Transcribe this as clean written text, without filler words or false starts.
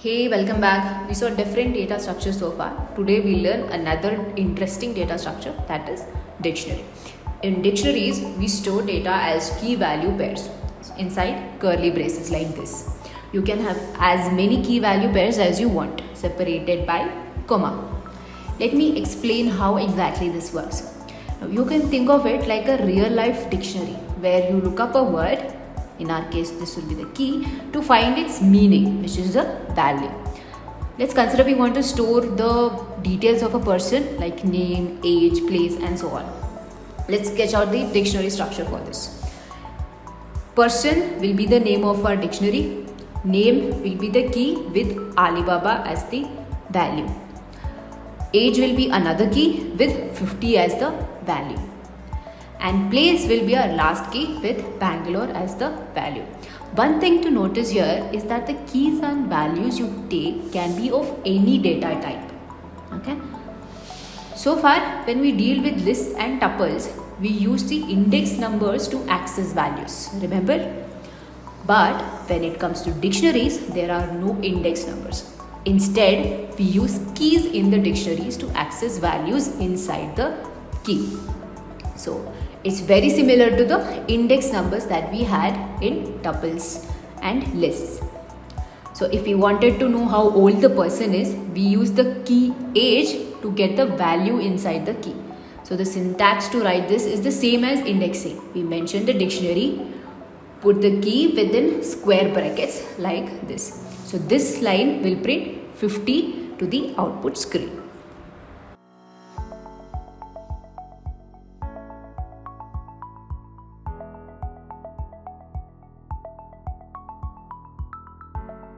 Hey, welcome back. We saw different data structures so far. Today we learn another interesting data structure, that is dictionary. In dictionaries, we store data as key value pairs inside curly braces like this. You can have as many key value pairs as you want, separated by comma. Let me explain how exactly this works. Now, you can think of it like a real life dictionary where you look up a word, in our case this will be the key, to find its meaning, which is the value. Let's consider we want to store the details of a person like name, age, place and so on. Let's sketch out the dictionary structure for this. Person will be the name of our dictionary. Name will be the key with Alibaba as the value. Age will be another key with 50 as the value. And place will be our last key with Bangalore as the value. One thing to notice here is that the keys and values you take can be of any data type. Okay. So far, when we deal with lists and tuples, we use the index numbers to access values. Remember? But when it comes to dictionaries, there are no index numbers. Instead, we use keys in the dictionaries to access values inside the key. So it's very similar to the index numbers that we had in tuples and lists. So if we wanted to know how old the person is, we use the key age to get the value inside the key. So the syntax to write this is the same as indexing. We mention the dictionary, put the key within square brackets like this. So this line will print 50 to the output screen.